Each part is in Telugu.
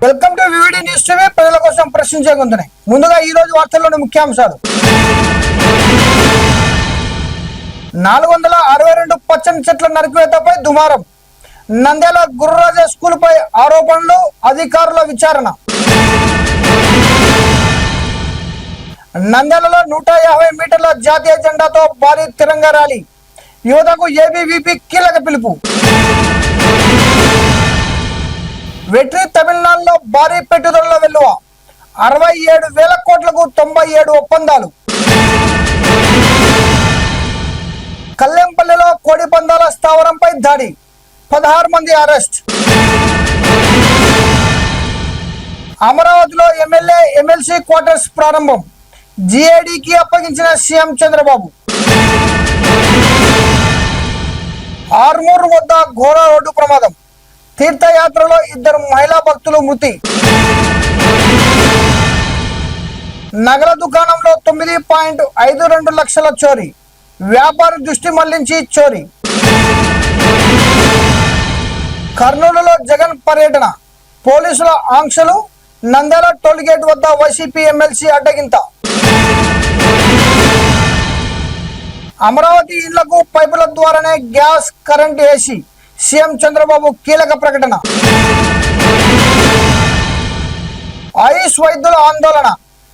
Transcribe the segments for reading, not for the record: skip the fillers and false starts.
Welcome to VVD news TV. ప్రజల కోసం ప్రశ్నించే గొంతునే. ముందుగా ఈ రోజు వార్తల్లోని ముఖ్యాంశాలు. 462 పచ్చని చెట్ల నరికివేతపై దుమారం. నంద్యాల గురురాజా స్కూల్ పై ఆరోపణలు, అధికారుల విచారణ. నంద్యాలలో 150 మీటర్ల జాతీయ జెండాతో భారీ తిరంగా ర్యాలీ. యువతకు ఏబీవీపీ కీలక పిలుపు. వెట్రి తమిళనాడులో భారీ పెట్టుబడుల వెల్లువ. 67,000 కోట్లకు 97 ఒప్పందాలు. కల్లెంపల్లిలో కోడి పందాల స్థావరంపై దాడి. 16 మంది అరెస్ట్. అమరావతిలో ఎమ్మెల్యే ఎమ్మెల్సీ క్వార్టర్స్ ప్రారంభం. జీఏడీకి అప్పగించిన సీఎం చంద్రబాబు. ఆర్మూర్ వద్ద ఘోర రోడ్డు ప్రమాదం. తీర్థయాత్రలో 2 మహిళా భక్తులు మృతి. నగల దుకాణంలో 9.52 లక్షల చోరీ. వ్యాపారి దృష్టి మళ్లించి చోరీ. కర్నూలులో జగన్ పర్యటన. పోలీసుల ఆంక్షలు. నంద్యాల టోల్గేట్ వద్ద వైసీపీ ఎమ్మెల్సీ అడ్డగింత. అమరావతి ఇళ్లకు పైపుల ద్వారానే gas, current, AC. CM Chandrababu కీలక ప్రకటన. ఆయుష్ వైద్యుల ఆందోళన.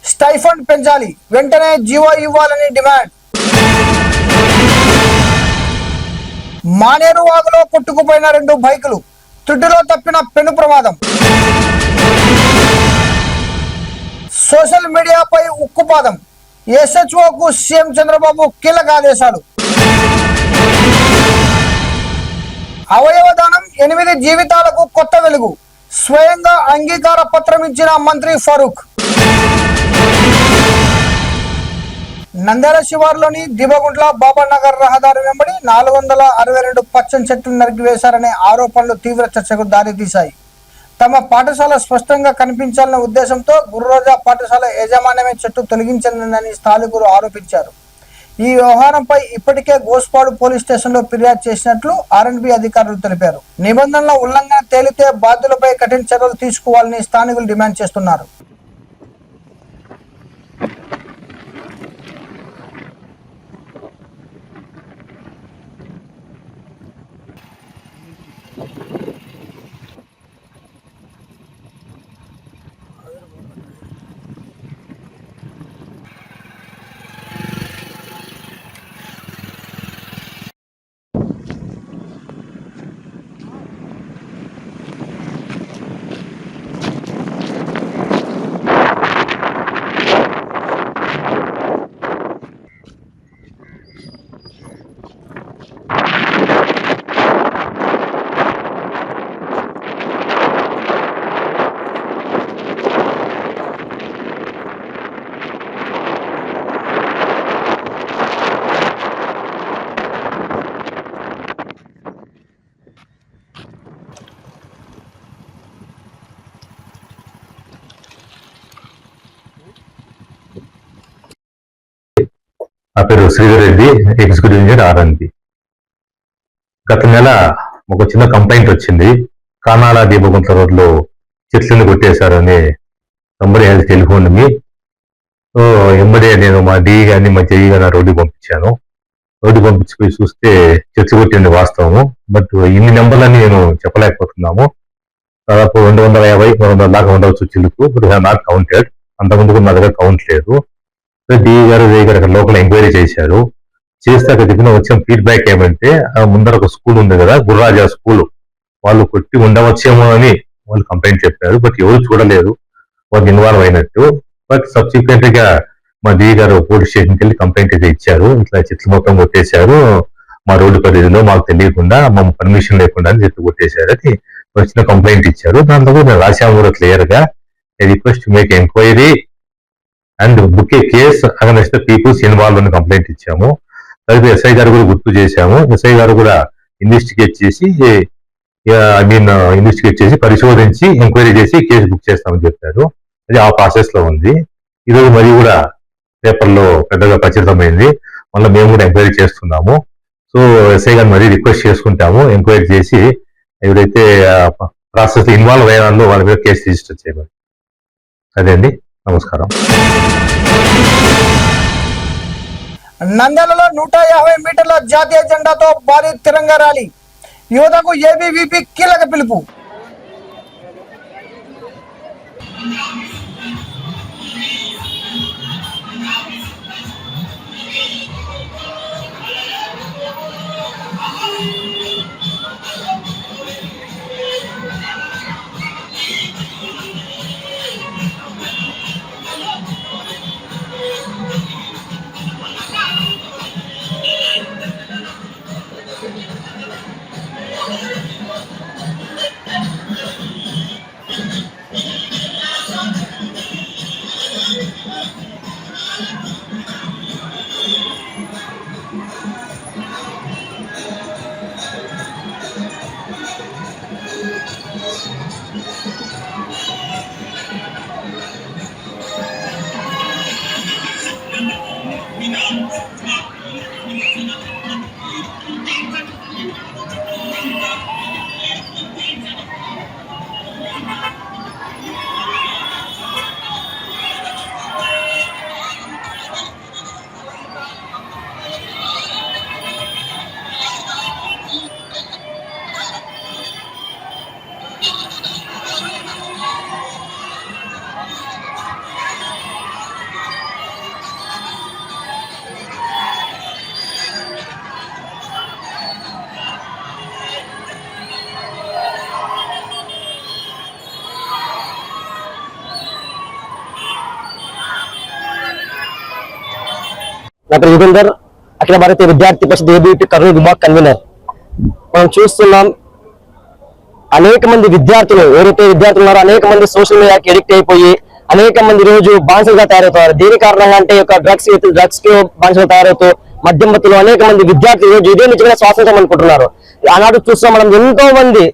స్టైఫండ్ పెంచాలి, వెంటనే జీవో ఇవ్వాలని డిమాండ్. మానేరు వాగులో కొట్టుకుపోయిన 2 బైకులు. తుడ్డులో తప్పిన పెను ప్రమాదం. సోషల్ మీడియాపై ఉక్కుపాదం. ఎస్హెచ్ఓకు సీఎం చంద్రబాబు కీలక ఆదేశాలు. అవయవదానం 8 జీవితాలకు కొత్త వెలుగు. స్వయంగా అంగీకార పత్రం ఇచ్చిన మంత్రి ఫరూక్. నంద్యాల శివారులోని దిబగుంట్ల బాబానగర్ రహదారి వెంబడి 462 పచ్చని చెట్లు నరికివేశారనే ఆరోపణలు తీవ్ర చర్చకు దారితీశాయి. తమ పాఠశాల స్పష్టంగా కనిపించాలన్న ఉద్దేశంతో గురురాజా పాఠశాల యాజమాన్యమే చెట్టు తొలగించిందని స్థానికులు ఆరోపించారు. ఈ వ్యవహారంపై ఇప్పటికే గోస్పాడు పోలీస్ స్టేషన్లో ఫిర్యాదు చేసినట్లు ఆర్ఎండ్బి అధికారులు తెలిపారు. నిబంధనల ఉల్లంఘన తేలితే బాధ్యులపై కఠిన చర్యలు తీసుకోవాలని స్థానికులు డిమాండ్ చేస్తున్నారు. నా పేరు Sridhar Reddy, executive engineer RNB. గత నెల ఒక చిన్న కంప్లైంట్ వచ్చింది. కానాల దీపగుంట్ల రోడ్లో చెట్లను కొట్టేశారని సంబడి హెల్త్ టెలిఫోన్ మీ. సో ఎంబడే నేను మా డిఈ గారిని మా జేఈ గారిని రోడ్డు పంపించాను. రోడ్డు పంపించిపోయి చూస్తే చెట్లు కొట్టింది వాస్తవము. బట్ ఇన్ని నెంబర్లని నేను చెప్పలేకపోతున్నాము. దాదాపు 250, 300 దాకా ఉండవచ్చు చిలుకు. But not counted. అంతకుముందు నా దగ్గర కౌంట్ లేదు. డిఈ గారు అక్కడ లోకల్ ఎంక్వైరీ చేశారు. చేస్తే అక్కడ చెప్పిన వచ్చిన ఫీడ్బ్యాక్ ఏమంటే, ముందర ఒక స్కూల్ ఉంది కదా, గురురాజా స్కూల్, వాళ్ళు కొట్టి ఉండవచ్చేమో అని వాళ్ళు కంప్లైంట్ చెప్పారు. బట్ ఎవరు చూడలేదు వాళ్ళు ఇన్వాల్వ్ అయినట్టు. బట్ సబ్సిక్వెంట్ గా మా డిఈ గారు పోలీస్ స్టేషన్కి వెళ్ళి కంప్లైంట్ అయితే ఇచ్చారు. ఇట్లా చెట్లు మొత్తం కొట్టేశారు, మా రోడ్డు పరిధిలో మాకు తెలియకుండా, మా పర్మిషన్ లేకుండా చెట్లు కొట్టేశారు అని వచ్చిన కంప్లైంట్ ఇచ్చారు. దాంతో మేము రాశాము కూడా క్లియర్ గా, request to make enquiry and book a case against the peoples involve అని కంప్లైంట్ ఇచ్చాము. తర్వాత ఎస్ఐ గారు కూడా గుర్తు చేశాము. ఎస్ఐ గారు కూడా ఇన్వెస్టిగేట్ చేసి పరిశోధించి ఎంక్వైరీ చేసి కేసు బుక్ చేస్తామని చెప్పారు. అది ఆ ప్రాసెస్ లో ఉంది. ఈరోజు మరి కూడా పేపర్లో పెద్దగా ప్రచురితమైంది. మళ్ళీ మేము కూడా ఎంక్వైరీ చేస్తున్నాము. సో ఎస్ఐ గారిని మరీ రిక్వెస్ట్ చేసుకుంటాము, ఎంక్వైరీ చేసి ఎవరైతే ప్రాసెస్ ఇన్వాల్వ్ అయ్యే వాళ్ళు వాళ్ళ మీద కేసు రిజిస్టర్ చేయబడి. అదే అండి, నమస్కారం. నంద్యాలలో 150 మీటర్ల జాతీయ జెండాతో భారీ తిరంగా ర్యాలీ, యువతకు ఏబీవీపీ కీలక పిలుపు. నా పేరు యుగంధర్, అఖిల భారతీయ విద్యార్థి పరిషత్ ఏబీవీపీ కర్నూలు విభాగ్ కన్వీనర్. మనం చూస్తున్నాం, అనేక మంది విద్యార్థులు ఎవరైతే విద్యార్థులు ఉన్నారో అనేక మంది సోషల్ మీడియాకి ఎడిక్ట్ అయిపోయి అనేక మంది రోజు బానిసలుగా తయారవుతారు. దీని కారణంగా అంటే డ్రగ్స్ కి బానిసలు తయారవుతూ మధ్యమత్తులు అనేక మంది విద్యార్థులు రోజు ఇదే నిజంగా స్వాతంత్రం అనుకుంటున్నారు. ఆనాడు చూస్తున్నాం మనం ఎంతో మంది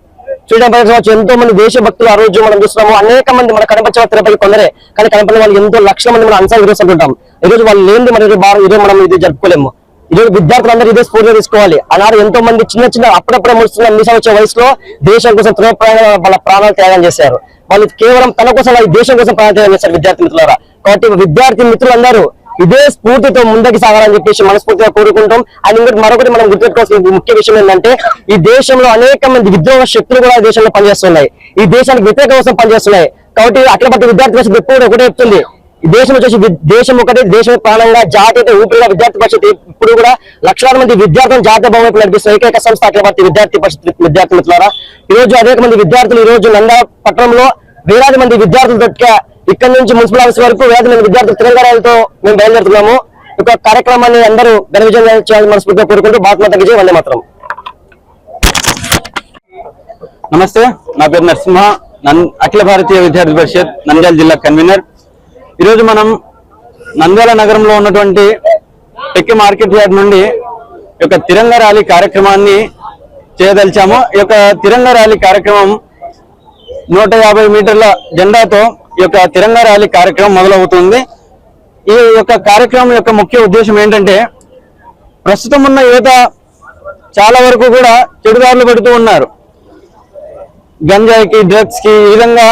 ఎంతో మంది దేశభక్తులు ఆ రోజు మనం చూస్తున్నాము. అనేక మంది మన కనపరిచే తిరుపతి కొందరే, కానీ కనపడిన వాళ్ళు ఎంతో లక్షల మంది మన అన్సార్ హీరోస్ అంటుంటాం. ఈ రోజు వాళ్ళు లేనిది మన ఇదే మనం ఇది జరుపుకోలేము. ఈరోజు విద్యార్థులందరూ ఇదే స్ఫూర్తిగా తీసుకోవాలి. ఆనాడు ఎంతో మంది చిన్న అప్పుడప్పుడే ముడుస్తున్న మీసం వచ్చే వయసులో దేశం కోసం వాళ్ళ ప్రాణాలు త్యాగం చేశారు. వాళ్ళు కేవలం తన కోసం ఈ దేశం కోసం ప్రాణాలు త్యాగం చేశారు విద్యార్థి మిత్రులారా. కాబట్టి విద్యార్థి మిత్రులందరూ ఇదే స్ఫూర్తితో ముందుకు సాగాలని చెప్పేసి మనస్ఫూర్తిగా కోరుకుంటాం. అండ్ ఇంకోటి మరొకటి మనం గుర్తుపెట్టుకోవాల్సిన ముఖ్య విషయం ఏంటంటే, ఈ దేశంలో అనేక మంది విద్రోహ శక్తులు కూడా దేశంలో పనిచేస్తున్నాయి, ఈ దేశానికి వ్యతిరేక కోసం పనిచేస్తున్నాయి. కాబట్టి అట్లా బట్టి విద్యార్థి పరిషత్ ఎప్పుడు ఒకటే చెప్తుంది, ఈ దేశం వచ్చేసి దేశం ఒకటే, దేశం ప్రాణంగా జాతీయ ఊపిరిగా విద్యార్థి పరిషత్ ఇప్పుడు కూడా లక్షలాది మంది విద్యార్థులను జాతీయ భవన్ వైపు నడిపిస్తున్న ఏకైక సంస్థ అఖిల భారతీయ విద్యార్థి పరిషత్ విద్యార్థి మిత్రులారా. ఈ రోజు అనేక మంది విద్యార్థులు ఈ రోజు నంద్యాల పట్టణంలో వేలాది మంది విద్యార్థులతో ఇక్కడ నుంచి మున్సిపల్ ఆఫీస్ వరకు వేలాది మంది విద్యార్థులు తెలంగాణతో మేము బయలుదేరుతున్నాము. ఈ కార్యక్రమాన్ని అందరూ ఘన విజయం చేయాలని మనస్ఫూర్తిగా కోరుకుంటూ భారత మాత విజయ్, వందే మాతరం. నమస్తే, నా పేరు నరసింహ, అఖిల భారతీయ విద్యార్థి పరిషత్ నంద్యాల జిల్లా కన్వీనర్. ఈరోజు మనం నంద్యాల నగరంలో ఉన్నటువంటి టెక్కి మార్కెట్ యార్డ్ నుండి ఈ యొక్క తిరంగా ర్యాలీ కార్యక్రమాన్ని చేయదలిచాము. ఈ యొక్క తిరంగా ర్యాలీ కార్యక్రమం 150 మీటర్ల జెండాతో ఈ యొక్క తిరంగా ర్యాలీ కార్యక్రమం మొదలవుతుంది. ఈ యొక్క కార్యక్రమం యొక్క ముఖ్య ఉద్దేశం ఏంటంటే, ప్రస్తుతం ఉన్న యువత చాలా వరకు కూడా చెడుదారులు పడుతూ ఉన్నారు. గంజాయికి, డ్రగ్స్ కి, ఈ విధంగా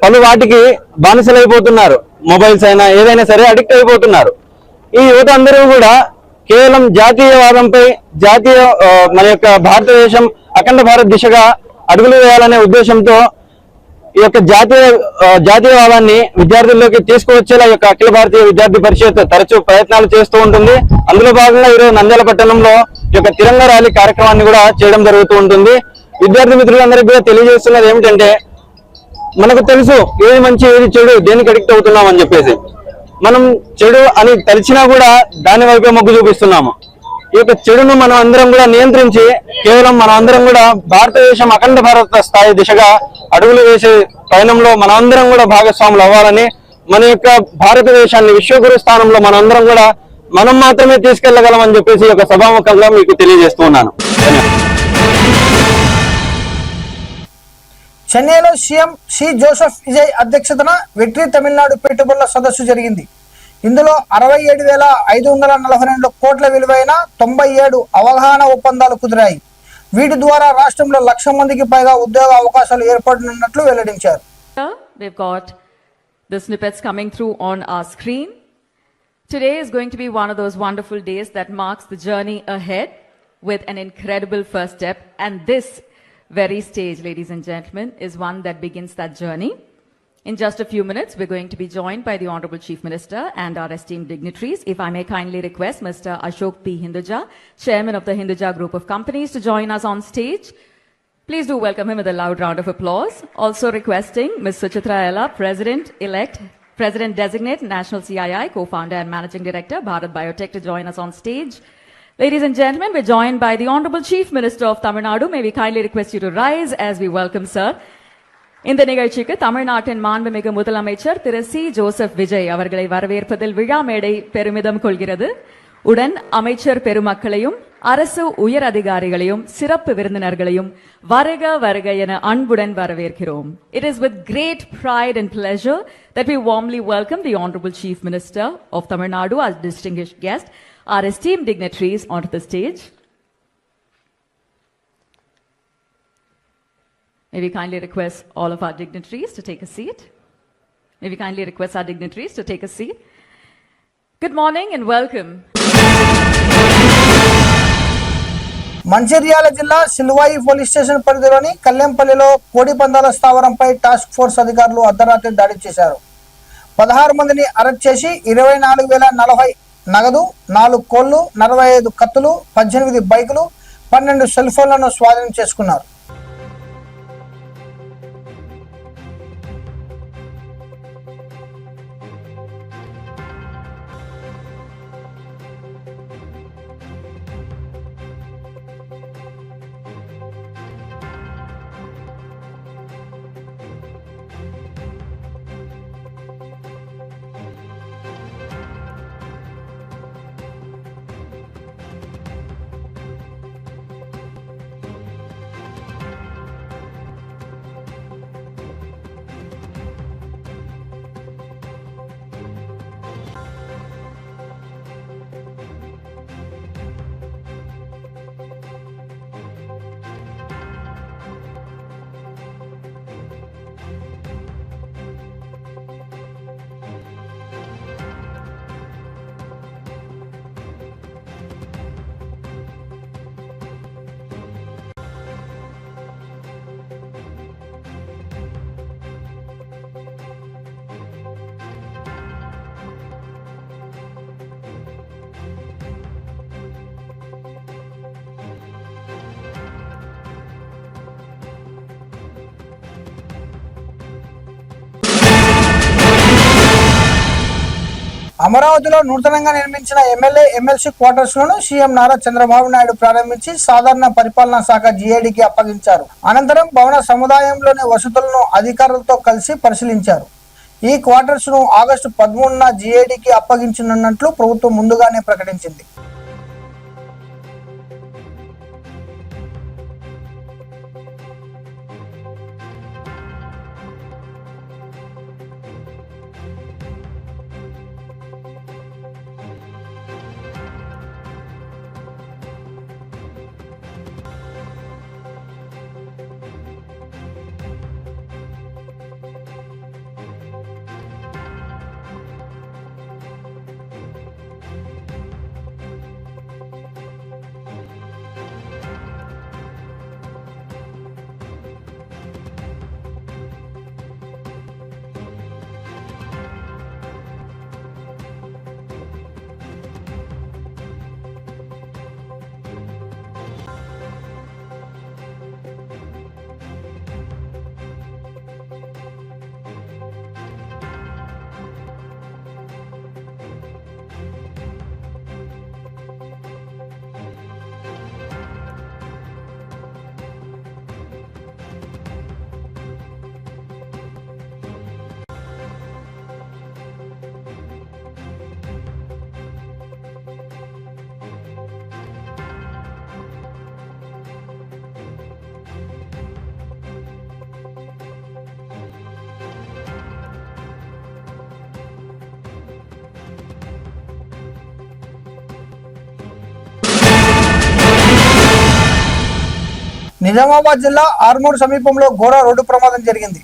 పలు వాటికి బానిసలైపోతున్నారు. మొబైల్స్ అయినా ఏదైనా సరే అడిక్ట్ అయిపోతున్నారు. ఈ యువత అందరూ కూడా కేవలం జాతీయవాదంపై మన యొక్క భారతదేశం అఖండ భారత్ దిశగా అడుగులు వేయాలనే ఉద్దేశంతో ఈ యొక్క జాతీయవాదాన్ని విద్యార్థుల్లోకి తీసుకువచ్చేలా ఈ యొక్క అఖిల భారతీయ విద్యార్థి పరిషత్ తరచూ ప్రయత్నాలు చేస్తూ ఉంటుంది. అందులో భాగంగా ఈరోజు నంద్యాల పట్టణంలో ఈ యొక్క తిరంగా ర్యాలీ కార్యక్రమాన్ని కూడా చేయడం జరుగుతూ ఉంటుంది. విద్యార్థి మిత్రులందరికీ కూడా తెలియజేస్తున్నది ఏమిటంటే, మనకు తెలుసు ఏది మంచి ఏది చెడు, దేనికి అడిక్ట్ అవుతున్నాం అని చెప్పేసి. మనం చెడు అని తెలిసినా కూడా దాని వైపే మొగ్గు చూపిస్తున్నాము. ఈ యొక్క చెడును మనం అందరం కూడా నియంత్రించి కేవలం మనం అందరం కూడా భారతదేశం అఖండ భారత స్థాయి దిశగా అడుగులు వేసే పయనంలో మనం అందరం కూడా భాగస్వాములు అవ్వాలని, మన యొక్క భారతదేశాన్ని విశ్వగురు స్థానంలో మనందరం కూడా మనం మాత్రమే తీసుకెళ్లగలమని చెప్పేసి ఒక సభాముఖంగా మీకు తెలియజేస్తూ ఉన్నాను. చెన్నైలో సీఎం సి జోసెఫ్ విజయ్ అధ్యక్షతన వెట్రి తమిళనాడు పెట్టుబడుల సదస్సు జరిగింది. ఇందులో 67,542 కోట్ల విలువైన 97 అవగాహన ఒప్పందాలు కుదిరాయి. వీటి ద్వారా రాష్ట్రంలో 1,00,000 మందికి పైగా ఉద్యోగ అవకాశాలు ఏర్పడనున్నట్లు వెల్లడించారు. We've got the snippets coming through on our screen. Today is going to be one of those wonderful days that marks the journey ahead with an incredible first step. And this very stage, ladies and gentlemen, is one that begins that journey. In just a few minutes, we're going to be joined by the Honorable Chief Minister and our esteemed dignitaries. If I may kindly request Mr. Ashok P. Hinduja, Chairman of the Hinduja Group of Companies, to join us on stage. Please do welcome him with a loud round of applause. Also requesting Ms. Suchitra Ella, President-elect, President-designate, National CII, Co-founder and Managing Director, Bharat Biotech, to join us on stage. Ladies and gentlemen, we're joined by the Honorable Chief Minister of Tamil Nadu. May we kindly request you to rise as we welcome Sir. இந்த நிகழ்ச்சிக்கு தமிழ்நாட்டின் மாண்புமிகு முதலமைச்சர் திரு சி. ஜோசப் விஜய் அவர்களை வரவேற்பதில் விழா மேடை பெருமிதம் கொள்கிறது. உடன் அமைச்சர் பெருமக்களையும் அரசு உயர் அதிகாரிகளையும் சிறப்பு விருந்தினர்களையும் வருக வருக என அன்புடன் வரவேற்கிறோம். It is with great pride and pleasure that we warmly welcome the Honorable Chief Minister of Tamil Nadu, our distinguished guest, our esteemed dignitaries onto the stage. May we kindly request all of our dignitaries to take a seat. May we kindly request our dignitaries to take a seat. Good morning and welcome. Mancherial జిల్లా సిల్వాయి పోలీస్ స్టేషన్ పరిధిలోని కల్లెంపల్లిలో కోడి పందాల స్థావరంపై టాస్క్ ఫోర్స్ అధికారులు అర్ధరాత్రి దాడి చేశారు. 16 మందిని అరెస్ట్ చేసి 24,040 నగదు, 4 కోళ్లు, 45 కత్తులు, 18 బైకులు, 12 సెల్ ఫోన్లను స్వాధీనం చేసుకున్నారు. అమరావతిలో నూతనంగా నిర్మించిన ఎమ్మెల్యే ఎమ్మెల్సీ క్వార్టర్స్ లను సీఎం నారా చంద్రబాబు నాయుడు ప్రారంభించి సాధారణ పరిపాలనా శాఖ జీఏడీకి అప్పగించారు. అనంతరం భవన సముదాయంలోని వసతులను అధికారులతో కలిసి పరిశీలించారు. ఈ క్వార్టర్స్ ను ఆగస్టు 13న జీఏడీకి అప్పగించనున్నట్లు ప్రభుత్వం ముందుగానే ప్రకటించింది. నిజామాబాద్ జిల్లా ఆర్మూర్ సమీపంలో ఘోర రోడ్డు ప్రమాదం జరిగింది.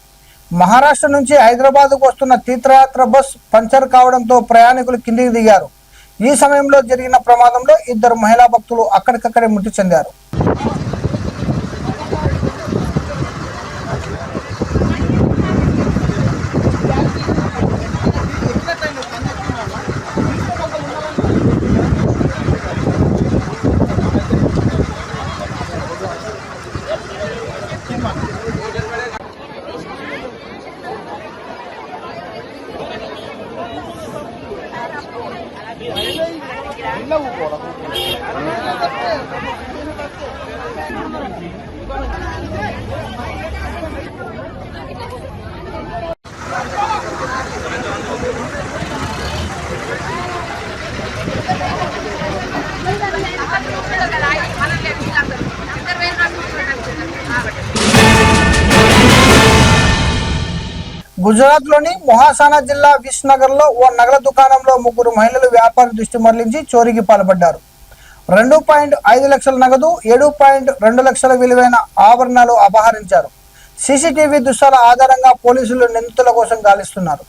మహారాష్ట్ర నుంచి హైదరాబాద్కు వస్తున్న తీర్థయాత్ర బస్ పంచర్ కావడంతో ప్రయాణికులు కిందికి దిగారు. ఈ సమయంలో జరిగిన ప్రమాదంలో 2 మహిళా భక్తులు అక్కడికక్కడే మృతి చెందారు. గుజరాత్లోని మొహాసానా జిల్లా విస్నగర్లో ఓ నగల దుకాణంలో 3 మహిళలు వ్యాపారి దృష్టి మరలించి చోరీకి పాల్పడ్డారు. 2.5 లక్షల నగదు, 7.2 లక్షల విలువైన ఆభరణాలు అపహరించారు. సీసీటీవీ దృశ్యాల ఆధారంగా పోలీసులు నిందితుల కోసం గాలిస్తున్నారు.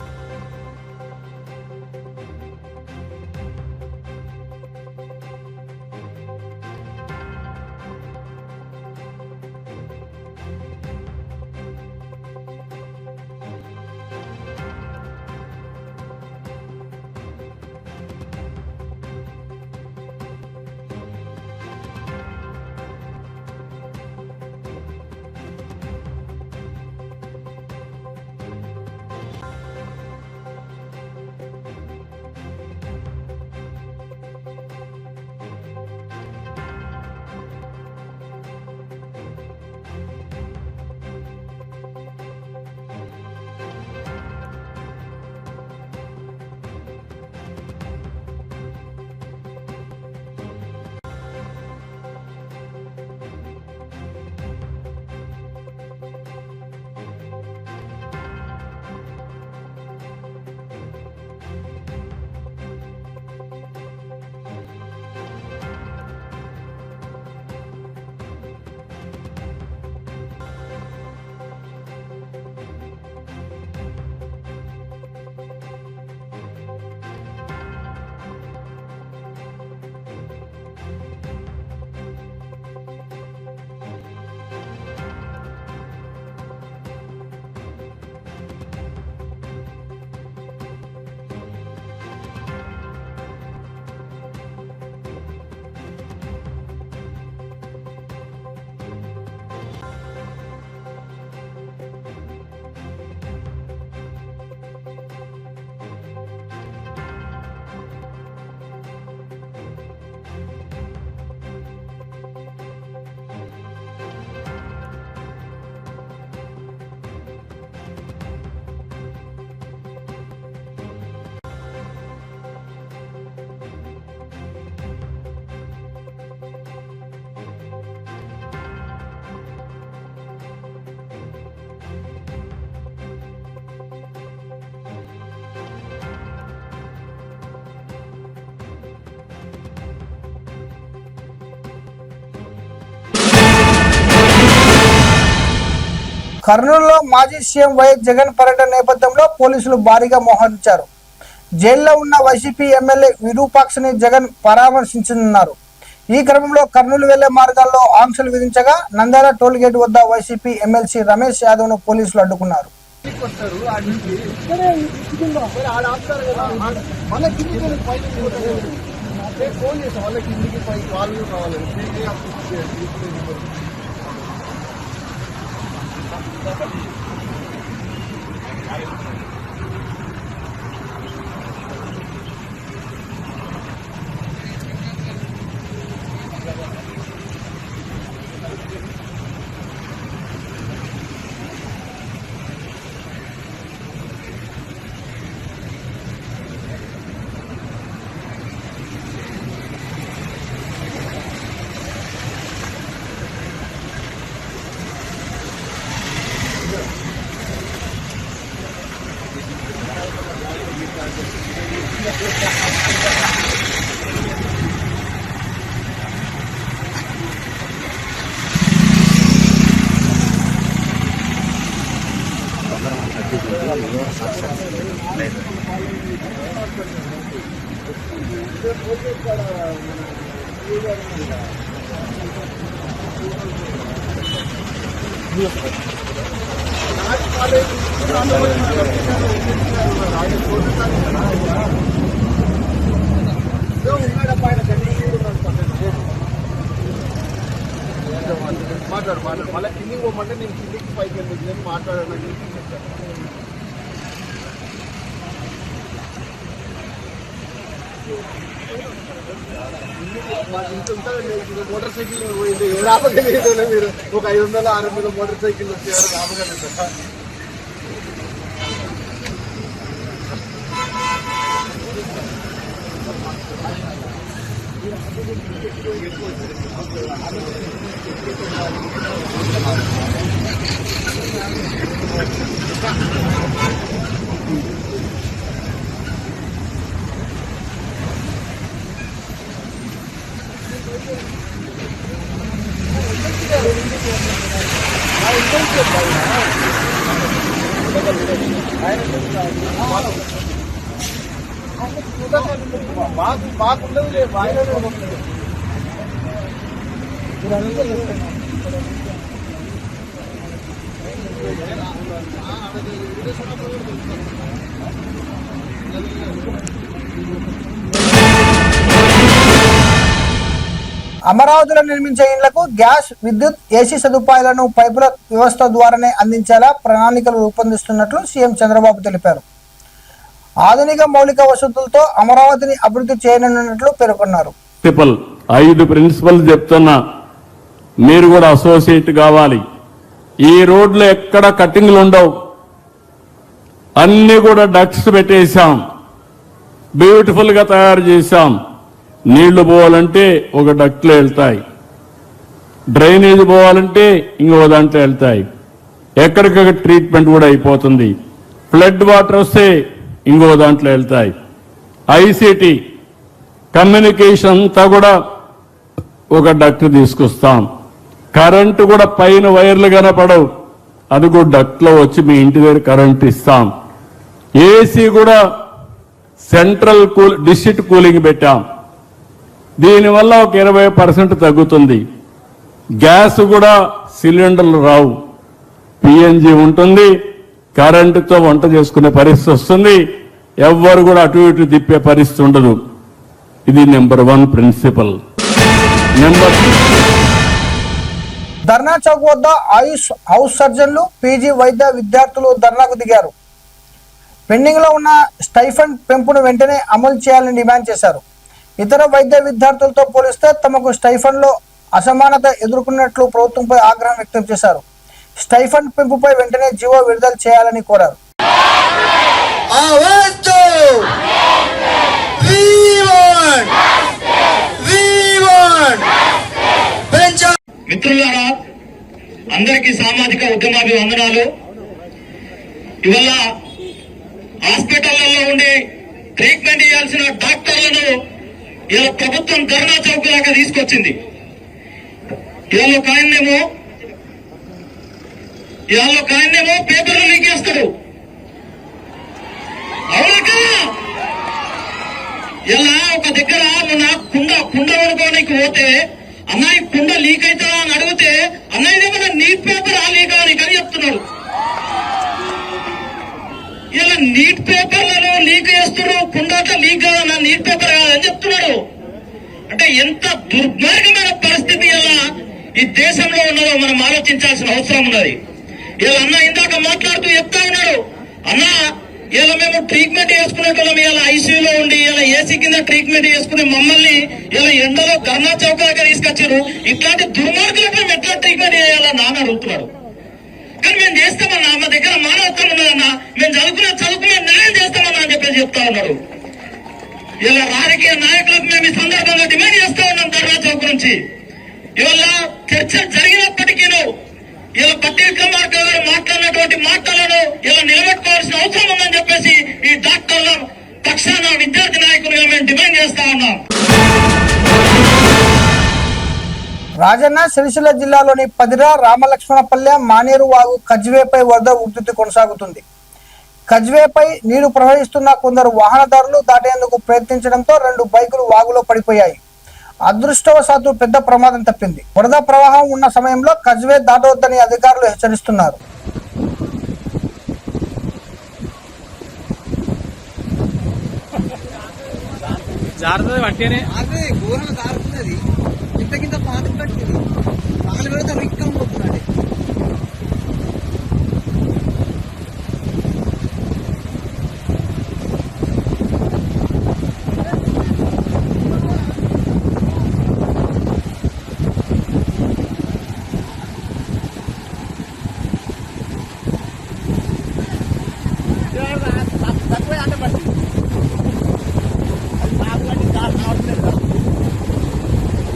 కర్నూలులో మాజీ సీఎం వైఎస్ జగన్ పర్యటన నేపథ్యంలో పోలీసులు భారీగా మోహరించారు. జైల్లో ఉన్న వైసీపీ ఎమ్మెల్యే విరూపాక్షని జగన్ పరామర్శించనున్నారు. ఈ క్రమంలో కర్నూలు వెళ్లే మార్గాల్లో ఆంక్షలు విధించగా నంద్యాల టోల్ గేట్ వద్ద వైసీపీ ఎమ్మెల్సీ రమేష్ యాదవ్ ను పోలీసులు అడ్డుకున్నారు. మాట్లాడు మళ్ళీ కిందికి పోమంటే నేను కిందికి పైకి వెళ్ళి నేను మాట్లాడాలని మోటార్ సైకిల్ రామగలిగితే మీరు ఒక 500-600 మోటార్ సైకిల్ వచ్చేవారు రామగలుగుతారా? మాకుండదు బాగా అమరావతిలో నిర్మించే ఇళ్లకు గ్యాస్, విద్యుత్, ఏసీ సదుపాయాలను పైపుల వ్యవస్థ ద్వారానే అందించేలా ప్రణాళికలు రూపొందిస్తున్నట్లు సీఎం చంద్రబాబు తెలిపారు. ఆధునిక మౌలిక వసతులతో అమరావతిని అభివృద్ధి చేయనున్నట్లు పేర్కొన్నారు. 5 ప్రిన్సిపల్ చెప్తున్నా, మీరు కూడా అసోసియేట్ కావాలి. ఈ రోడ్లు ఎక్కడ కట్టింగ్లు ఉండవు, అన్ని కూడా డక్ట్స్ పెట్టేశాం, బ్యూటిఫుల్ గా తయారు చేశాం. నీళ్లు పోవాలంటే ఒక డక్ట్లో వెళ్తాయి, డ్రైనేజ్ పోవాలంటే ఇంకో దాంట్లో వెళ్తాయి, ఎక్కడికక్కడ ట్రీట్మెంట్ కూడా అయిపోతుంది. ఫ్లడ్ వాటర్ వస్తే ఇంకో దాంట్లో వెళ్తాయి. ఐసిటీ కమ్యూనికేషన్ అంతా కూడా ఒక డక్ట్ తీసుకొస్తాం. కరెంటు కూడా పైన వైర్లు కనపడవు, అది కూడా డక్ట్లో వచ్చి మీ ఇంటి దగ్గర కరెంట్ ఇస్తాం. ఏసీ కూడా సెంట్రల్ డిస్ట్రిక్ట్ కూలింగ్ పెట్టాం, దీనివల్ల ఒక 20% తగ్గుతుంది. గ్యాస్ కూడా సిలిండర్లు రావు, పిఎన్జి ఉంటుంది, కరెంటుతో వంట చేసుకునే పరిస్థితి వస్తుంది. ఎవ్వరు కూడా అటు ఇటు తిప్పే పరిస్థితి ఉండదు. ఇది నెంబర్ 1 ప్రిన్సిపల్. నెంబర్ 2, ధర్నా చౌక్ వద్ద ఆయుష్ హౌస్ సర్జన్లు, పీజీ వైద్య విద్యార్థులు ధర్నాకు దిగారు. పెండింగ్ లో ఉన్న స్టైఫండ్ పెంపును వెంటనే అమలు చేయాలని డిమాండ్ చేశారు. ఇతర వైద్య విద్యార్థులతో పోలిస్తే తమకు స్టైఫండ్ లో అసమానత ఎదుర్కొన్నట్లు ప్రభుత్వంపై ఆగ్రహం వ్యక్తం చేశారు. స్టైఫండ్ పెంపుపై వెంటనే జీవో విడుదల చేయాలని కోరారు. మిత్రులారా, అందరికీ సామాజిక ఉద్యమాభివందనాలు. ఇవాళ హాస్పిటళ్లలో ఉండి ట్రీట్మెంట్ ఇవ్వాల్సిన డాక్టర్లను ఇలా ప్రభుత్వం ధర్నా చౌక్ దాకా తీసుకొచ్చింది. ఇవాళ ఒక ఆయన్నేమో పేపర్లు లీక్ చేస్తాడు. అవునక ఇలా ఒక దగ్గర మొన్న కుండ కొనుక్కోడానికి పోతే, అన్న ఈ కుండ లీక్ అవుతుందా అని అడిగితే, అన్న ఇదేమన్నా నీట్ పేపర్ లీక్ అని చెప్తున్నాడు. ఇలా నీట్ పేపర్లను లీక్ చేస్తున్నారు, కుండ లీక్ కాదన్న, నీట్ పేపర్ కాదని చెప్తున్నాడు. అంటే ఎంత దుర్మార్గమైన పరిస్థితి ఇలా ఈ దేశంలో ఉన్నదో మనం ఆలోచించాల్సిన అవసరం ఉన్నది. ఇలా అన్న ఇందాక మాట్లాడుతూ చెప్తా ఉన్నాడు, అన్న ఇలా మేము ట్రీట్మెంట్ చేసుకునేటోళ్ళం, ఇలా ఐసీయూలో ఉండి ఇలా ఏసీ కింద ట్రీట్మెంట్ చేసుకుని మమ్మల్ని ఇలా ఎండలో ధర్నా చౌక దగ్గర తీసుకొచ్చారు. ఇట్లాంటి దుర్మార్గులకు మేము ఎట్లా ట్రీట్మెంట్ చేయాలని నాన్న అడుగుతున్నాడు. కానీ మేము చేస్తామన్నా, మా దగ్గర మానవత్వం ఉన్నదన్నా, మేము చదువుకునే న్యాయం చేస్తామన్నా అని చెప్పేసి చెప్తా ఉన్నారు. ఇలా రాజకీయ నాయకులకు మేము ఈ సందర్భంగా డిమాండ్ చేస్తా ఉన్నాం ధర్నా చౌక్ నుంచి. ఇవాళ చర్చలు జరిగినప్పటికీ ఇలా పట్టి విక్రమార్క గారు మాట్లాడినటువంటి మాటలను ఇలా నిలబెట్టుకోవాల్సిన అవసరం ఉందని చెప్పేసి ఈ డాక్టర్ల పక్షాన విద్యార్థి నాయకులుగా మేము డిమాండ్ చేస్తా ఉన్నాం. రాజన్న సిరిసిల్ల జిల్లాలోని పదిర, రామలక్ష్మణపల్లె, మానేరు వాగు కజ్వేపై వరద ఉధృతి కొనసాగుతుంది. కజ్వేపై నీరు ప్రవహిస్తున్న కొందరు వాహనదారులు దాటేందుకు ప్రయత్నించడంతో 2 బైకులు వాగులో పడిపోయాయి. అదృష్టవశాత్తు పెద్ద ప్రమాదం తప్పింది. వరద ప్రవాహం ఉన్న సమయంలో కజ్వే దాటవద్దని అధికారులు హెచ్చరిస్తున్నారు.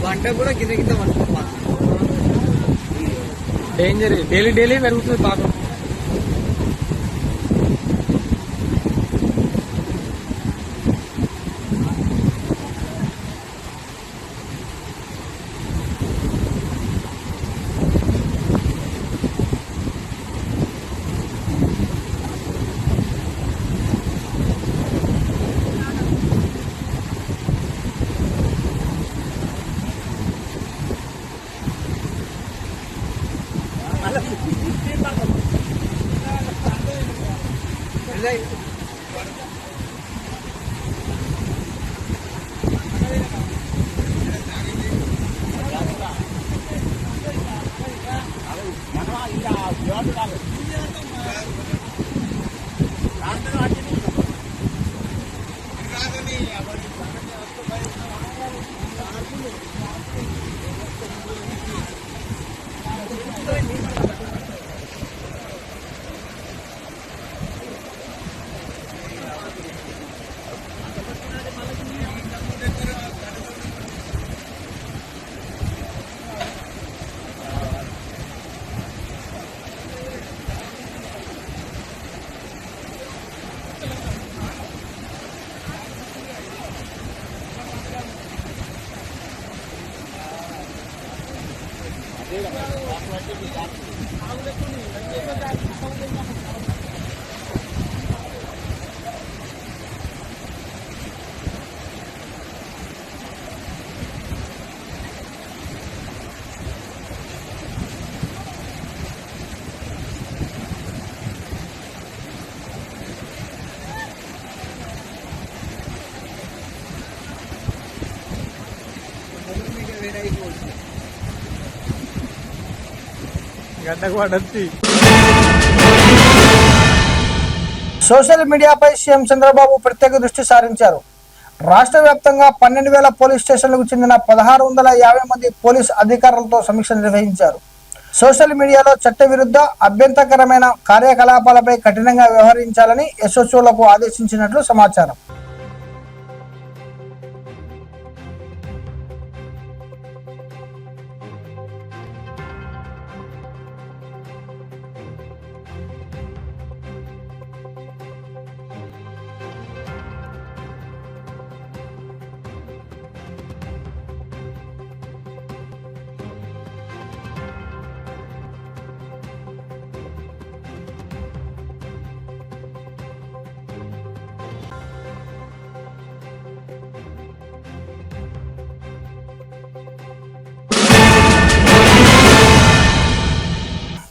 వంట కూడా కింద కింద డేంజర్ డైలీ పెరుగుతుంది పాపం. సోషల్ మీడియాపై సీఎం చంద్రబాబు ప్రత్యేక దృష్టి సారించారు. రాష్ట్ర వ్యాప్తంగా 12,000 పోలీస్ స్టేషన్లకు చెందిన 1650 మంది పోలీస్ అధికారులతో సమీక్ష నిర్వహించారు. సోషల్ మీడియాలో చట్టవిరుద్ధ అభ్యంతరకరమైన కార్యకలాపాలపై కఠినంగా వ్యవహరించాలని ఎస్ఓలకు ఆదేశించినట్లు సమాచారం.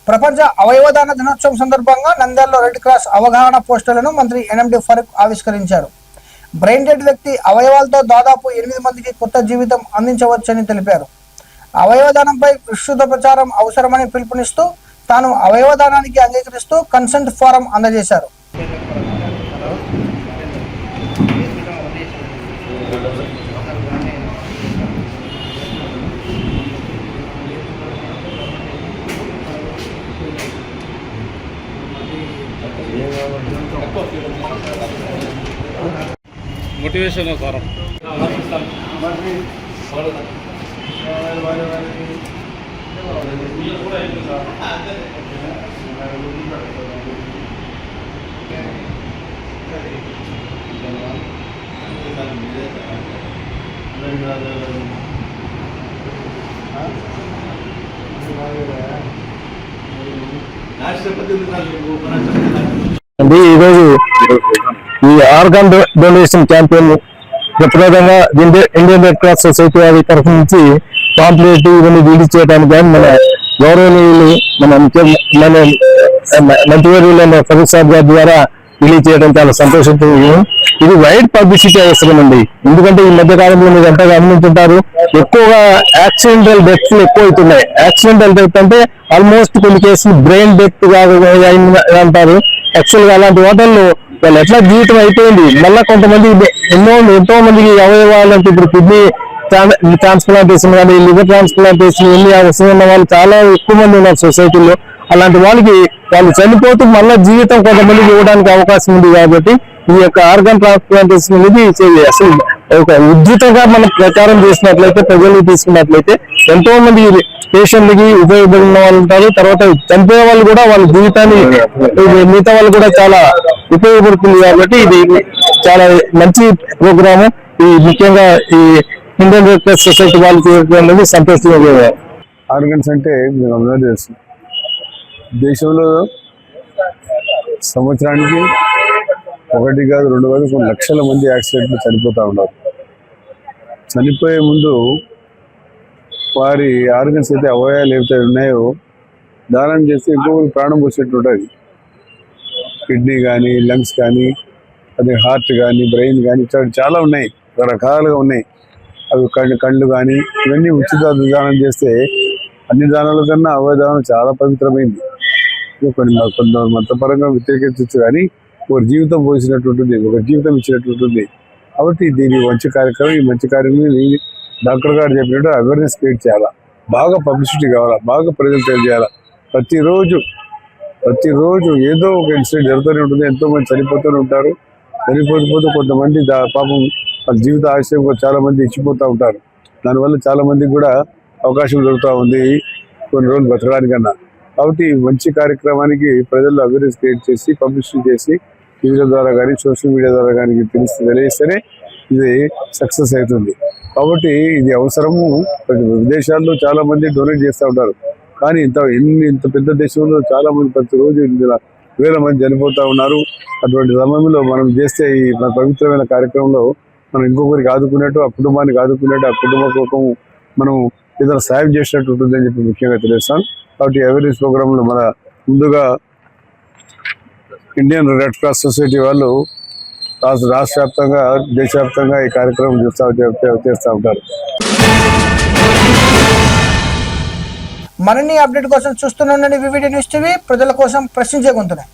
ప్రపంచ అవయవదాన దినోత్సవం సందర్భంగా నంద్యాలలో రెడ్ క్రాస్ అవగాహన పోస్టర్లను మంత్రి ఎన్ఎండి ఫరూక్ ఆవిష్కరించారు. బ్రెయిన్ డెడ్ వ్యక్తి అవయవాలతో దాదాపు 8 మందికి కొత్త జీవితం అందించవచ్చని తెలిపారు. అవయవదానంపై విస్తృత ప్రచారం అవసరమని పిలుపునిస్తూ తాను అవయవదానానికి అంగీకరిస్తూ కన్సెంట్ ఫారం అందజేశారు. मोटिवेशन फॉरम అండి. ఈరోజు ఈ ఆర్గాన్ డొనేషన్ క్యాంపెయిన్ ప్రప్రదంగా ఇండియన్ రెడ్ క్రాస్ సొసైటీ వారి తరఫు నుంచి పాంప్లెట్ ఇవన్నీ రిలీజ్ చేయడానికి కానీ మన గౌరవనీయులు మన మంత్రివర్యులైన ఫరూక్ సాబ్ గారి ద్వారా రిలీజ్ చేయడం చాలా సంతోషిస్తున్నాము. ఇది వైడ్ పబ్లిసిటీ అవసరం అండి. ఎందుకంటే ఈ మధ్య కాలంలో మీరు ఎంత గమనించుంటారు, ఎక్కువగా యాక్సిడెంటల్ డెత్స్ ఎక్కువ అవుతున్నాయి. యాక్సిడెంటల్ డెత్ అంటే ఆల్మోస్ట్ కొన్ని కేసులు బ్రెయిన్ డెత్ అంటారు. యాక్చువల్ గా అలాంటి వాటర్లో వాళ్ళు ఎట్లా జీవితం అయిపోయింది. మళ్ళా కొంతమంది ఎంతో మందికి అవయవాలు అంటే ఇప్పుడు కిడ్నీ ట్రాన్స్ప్లాంటేషన్ కానీ లివర్ ట్రాన్స్ప్లాంటేషన్ ఎన్ని అవసరం ఉన్న వాళ్ళు చాలా ఎక్కువ మంది ఉన్నారు సొసైటీలో. అలాంటి వాళ్ళకి వాళ్ళు చనిపోతూ మళ్ళా జీవితం కొంతమందికి ఇవ్వడానికి అవకాశం ఉంది. కాబట్టి ఈ యొక్క ఆర్గాన్ ట్రాన్స్ప్లాంటేషన్ అనేది అసలు ఒక ఉద్యుతంగా మనం ప్రచారం చేసినట్లయితే, ప్రజలకు తీసుకున్నట్లయితే ఎంతో మంది పేషెంట్లకి ఉపయోగపడిన వాళ్ళు ఉంటారు. తర్వాత చనిపోయే వాళ్ళు కూడా వాళ్ళ జీవితాన్ని మిగతా వాళ్ళు కూడా చాలా ఉపయోగపడుతుంది. కాబట్టి ఇది చాలా మంచి ప్రోగ్రాము. ఈ ముఖ్యంగా ఈ ఇండియన్ రెడ్ క్రాస్ సొసైటీ వాళ్ళు చేయడం అనేది సంతోషంగా. ఆర్గన్స్ అంటే మీకు అందరూ తెలుసు, దేశంలో సంవత్సరానికి 1 కాదు 2 కాదు కొన్ని లక్షల మంది యాక్సిడెంట్లు చనిపోతూ ఉన్నారు. చనిపోయే ముందు వారి ఆర్గన్స్ అయితే అవయవాలు ఏవైతే ఉన్నాయో దానం చేస్తే ఇంకొకరికి ప్రాణం పోసేట్టు ఉంటుంది. కిడ్నీ కానీ, లంగ్స్ కానీ, అదే హార్ట్ కానీ, బ్రెయిన్ కానీ, ఇట్లా చాలా ఉన్నాయి, రకరకాలుగా ఉన్నాయి. అవి కళ్ళు కానీ ఇవన్నీ ఉచిత దానం చేస్తే అన్ని దానాల కన్నా అవయదానం చాలా పవిత్రమైంది. కొంత మతపరంగా వ్యతిరేకించవచ్చు కానీ ఒక జీవితం పోసినట్టుంటుంది, ఒక జీవితం ఇచ్చినట్టుంటుంది. కాబట్టి దీని మంచి కార్యక్రమం. ఈ మంచి కార్యక్రమం డాక్టర్ గారు చెప్పినట్టు అవేర్నెస్ క్రియేట్ చేయాలా, బాగా పబ్లిసిటీ కావాలా, బాగా ప్రజలు తెలియజేయాలా. ప్రతిరోజు ఏదో ఒక ఇన్సిడెంట్ జరుగుతూనే ఉంటుంది. ఎంతో మంది చనిపోతూనే ఉంటారు. చనిపోతూ కొంతమంది పాపం వాళ్ళ జీవిత ఆశయం చాలా మంది ఇచ్చిపోతూ ఉంటారు. దానివల్ల చాలా మందికి కూడా అవకాశం దొరుకుతూ ఉంది కొన్ని రోజులు బతకడానికన్నా. కాబట్టి మంచి కార్యక్రమానికి ప్రజల్లో అవేర్నెస్ క్రియేట్ చేసి పబ్లిసిటీ చేసి టీవీల ద్వారా కానీ సోషల్ మీడియా ద్వారా కానీ తెలియజేస్తేనే ఇది సక్సెస్ అవుతుంది. కాబట్టి ఇది అవసరము. విదేశాల్లో చాలా మంది డొనేట్ చేస్తూ ఉంటారు. కానీ ఇంత పెద్ద దేశంలో చాలా మంది ప్రతిరోజు వేల మంది చనిపోతూ ఉన్నారు. అటువంటి సమయంలో మనం చేస్తే ఈ పవిత్రమైన కార్యక్రమంలో మనం ఇంకొకరికి ఆదుకున్నట్టు, ఆ కుటుంబానికి ఆదుకున్నట్టు, ఆ కుటుంబ కోసం మనం ఏదైనా సాయం చేసినట్టు ఉంటుందని చెప్పి ముఖ్యంగా తెలుస్తాను. కాబట్టి అవేర్నెస్ ప్రోగ్రాంలో మన ముందుగా ఇండియన్ రెడ్ క్రాస్ సొసైటీ వాళ్ళు రాష్ట్ర వ్యాప్తంగా, దేశవ్యాప్తంగా ఈ కార్యక్రమం చేస్తూ ఉంటారు. మరిన్ని అప్డేట్ కోసం చూస్తూనే ఉండండి వివిడి న్యూస్ టీవీ, ప్రజల కోసం ప్రశ్నించే గొంతునే.